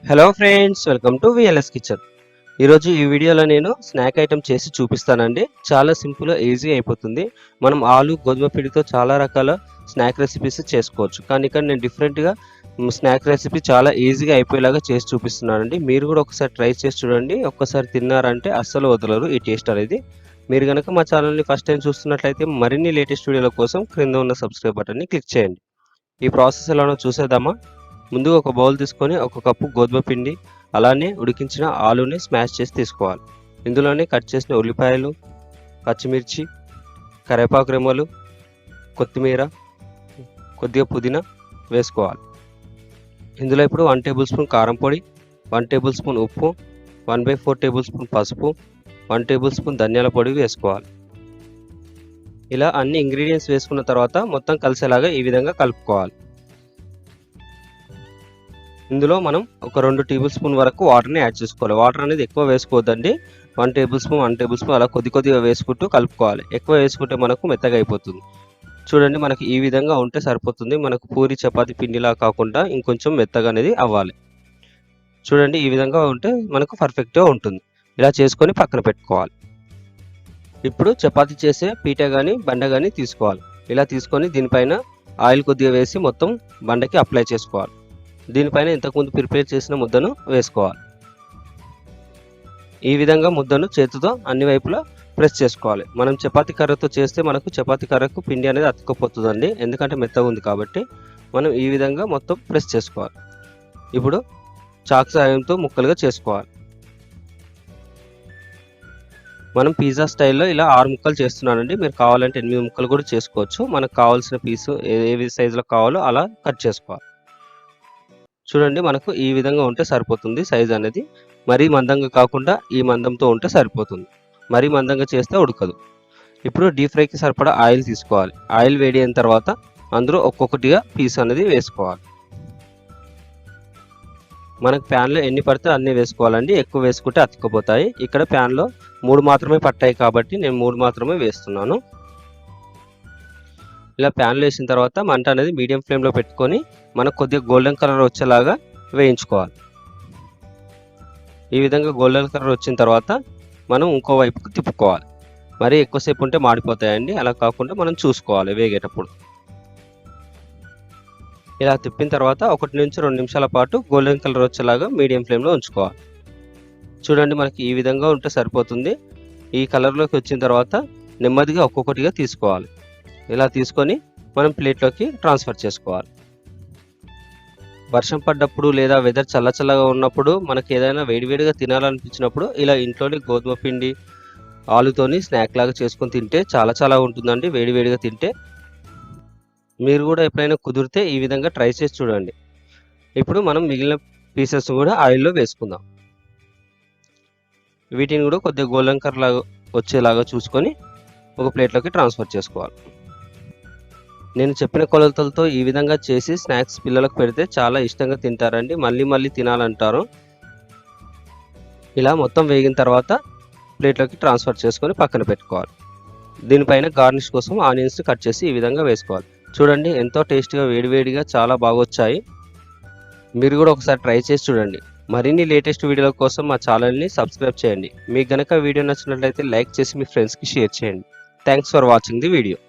Hello friends, welcome to VLS kitchen. ఈరోజు ఈ వీడియోలో నేను స్నాక్ ఐటెం చేసి చూపిస్తానండి. చాలా సింపుల్, ఈజీ అయిపోతుంది. మనం ఆలు గోధుమ పిండితో చాలా రకాల స్నాక్ రెసిపీస్ చేసుకోవచ్చు. కానీ ఇక్కడ నేను డిఫరెంట్గా స్నాక్ రెసిపీ చాలా ఈజీగా అయిపోయేలాగా చేసి చూపిస్తున్నానండి. మీరు కూడా ఒకసారి ట్రై చేసి చూడండి. ఒక్కసారి తిన్నారంటే అస్సలు వదలరు ఈ టేస్ట్ అనేది. మీరు కనుక మా ఛానల్ని ఫస్ట్ టైం చూస్తున్నట్లయితే మరిన్ని లేటెస్ట్ వీడియోల కోసం క్రింద ఉన్న సబ్స్క్రైబ్ బటన్ని క్లిక్ చేయండి. ఈ ప్రాసెస్ ఎలానో చూసేద్దామా? ముందుగా ఒక బౌల్ తీసుకొని ఒక కప్పు గోధుమ పిండి, అలానే ఉడికించిన ఆలుని స్మాష్ చేసి తీసుకోవాలి. ఇందులోనే కట్ చేసిన ఉల్లిపాయలు, పచ్చిమిర్చి, కరివేపాకు రెమ్మలు, కొత్తిమీర, కొద్దిగా పుదీనా వేసుకోవాలి. ఇందులో ఇప్పుడు 1 టేబుల్ స్పూన్ కారం పొడి, 1 టేబుల్ స్పూన్ ఉప్పు, 1/4 టేబుల్ స్పూన్ పసుపు, 1 టేబుల్ స్పూన్ ధనియాల పొడి వేసుకోవాలి. ఇలా అన్ని ఇంగ్రీడియంట్స్ వేసుకున్న తర్వాత మొత్తం కలిసేలాగా ఈ విధంగా కలుపుకోవాలి. ఇందులో మనం ఒక 2 టేబుల్ స్పూన్ వరకు వాటర్ని యాడ్ చేసుకోవాలి. వాటర్ అనేది ఎక్కువ వేసుకోవద్దండి. 1 టేబుల్ స్పూన్ అలా కొద్దిగా వేసుకుంటూ కలుపుకోవాలి. ఎక్కువ వేసుకుంటే మనకు మెత్తగా అయిపోతుంది. చూడండి, మనకి ఈ విధంగా ఉంటే సరిపోతుంది. మనకు పూరి చపాతి పిండిలా కాకుండా ఇంకొంచెం మెత్తగా అనేది అవ్వాలి. చూడండి, ఈ విధంగా ఉంటే మనకు పర్ఫెక్ట్గా ఉంటుంది. ఇలా చేసుకొని పక్కన పెట్టుకోవాలి. ఇప్పుడు చపాతి చేసే పీట కానీ బండ కానీ తీసుకోవాలి. ఇలా తీసుకొని దీనిపైన ఆయిల్ కొద్దిగా వేసి మొత్తం బండకి అప్లై చేసుకోవాలి. దీనిపైన ఇంతకుముందు ప్రిపేర్ చేసిన ముద్దను వేసుకోవాలి. ఈ విధంగా ముద్దను చేతితో అన్ని వైపులా ప్రెస్ చేసుకోవాలి. మనం చపాతీ కర్రతో చేస్తే మనకు చపాతీ కర్రకు పిండి అనేది అతుక్కపోతుందండి, ఎందుకంటే మెత్తగా ఉంది కాబట్టి. మనం ఈ విధంగా మొత్తం ప్రెస్ చేసుకోవాలి. ఇప్పుడు చాక్ సాయంతో ముక్కలుగా చేసుకోవాలి. మనం పిజ్జా స్టైల్లో ఇలా 6 ముక్కలు చేస్తున్నానండి. మీరు కావాలంటే 8 ముక్కలు కూడా చేసుకోవచ్చు. మనకు కావాల్సిన పీసు ఏ సైజులో కావాలో అలా కట్ చేసుకోవాలి. చూడండి, మనకు ఈ విధంగా ఉంటే సరిపోతుంది. సైజ్ అనేది మరీ మందంగా కాకుండా ఈ మందంతో ఉంటే సరిపోతుంది. మరీ మందంగా చేస్తే ఉడకదు. ఇప్పుడు డీప్ ఫ్రైకి సరిపడా ఆయిల్ తీసుకోవాలి. ఆయిల్ వేడి అయిన తర్వాత అందులో ఒక్కొక్కటిగా పీస్ అనేది వేసుకోవాలి. మనకు ప్యాన్లో ఎన్ని పడితే అన్నీ వేసుకోవాలండి. ఎక్కువ వేసుకుంటే అతుక్కపోతాయి. ఇక్కడ ప్యాన్లో 3 మాత్రమే పట్టాయి కాబట్టి నేను 3 మాత్రమే వేస్తున్నాను. ఇలా ప్యాన్లో వేసిన తర్వాత మంట అనేది మీడియం ఫ్లేమ్లో పెట్టుకొని మనకు కొద్దిగా గోల్డెన్ కలర్ వచ్చేలాగా వేయించుకోవాలి. ఈ విధంగా గోల్డెన్ కలర్ వచ్చిన తర్వాత మనం ఇంకో వైపుకు తిప్పుకోవాలి. మరీ ఎక్కువసేపు ఉంటే మాడిపోతాయండి. అలా కాకుండా మనం చూసుకోవాలి వేగేటప్పుడు. ఇలా తిప్పిన తర్వాత 1 నుంచి 2 నిమిషాల పాటు గోల్డెన్ కలర్ వచ్చేలాగా మీడియం ఫ్లేమ్లో ఉంచుకోవాలి. చూడండి, మనకి ఈ విధంగా ఉంటే సరిపోతుంది. ఈ కలర్లోకి వచ్చిన తర్వాత నెమ్మదిగా ఒక్కొక్కటిగా తీసుకోవాలి. ఇలా తీసుకొని మనం ప్లేట్లోకి ట్రాన్స్ఫర్ చేసుకోవాలి. వర్షం పడ్డప్పుడు లేదా వెదర్ చల్లగా ఉన్నప్పుడు మనకి ఏదైనా వేడివేడిగా తినాలనిపించినప్పుడు ఇలా ఇంట్లోని గోధుమ పిండి ఆలుతోని స్నాక్ లాగా చేసుకొని తింటే చాలా ఉంటుందండి. వేడివేడిగా తింటే మీరు కూడా ఎప్పుడైనా కుదిరితే ఈ విధంగా ట్రై చేసి చూడండి. ఇప్పుడు మనం మిగిలిన పీసెస్ కూడా ఆయిల్లో వేసుకుందాం. వీటిని కూడా కొద్దిగా గోల్డెన్ కలర్ లాగా వచ్చేలాగా చూసుకొని ఒక ప్లేట్లోకి ట్రాన్స్ఫర్ చేసుకోవాలి. నేను చెప్పిన కొలతలతో ఈ విధంగా చేసి స్నాక్స్ పిల్లలకు పెడితే చాలా ఇష్టంగా తింటారండి. మళ్ళీ తినాలంటారు. ఇలా మొత్తం వేగిన తర్వాత ప్లేట్లోకి ట్రాన్స్ఫర్ చేసుకొని పక్కన పెట్టుకోవాలి. దీనిపైన గార్నిష్ కోసం ఆనియన్స్ కట్ చేసి ఈ విధంగా వేసుకోవాలి. చూడండి, ఎంతో టేస్టీగా వేడివేడిగా చాలా బాగా వచ్చాయి. మీరు కూడా ఒకసారి ట్రై చేసి చూడండి. మరిన్ని లేటెస్ట్ వీడియోల కోసం మా ఛానల్ని సబ్స్క్రైబ్ చేయండి. మీకు గనక వీడియో నచ్చినట్లయితే లైక్ చేసి మీ ఫ్రెండ్స్కి షేర్ చేయండి. Thanks for watching the video.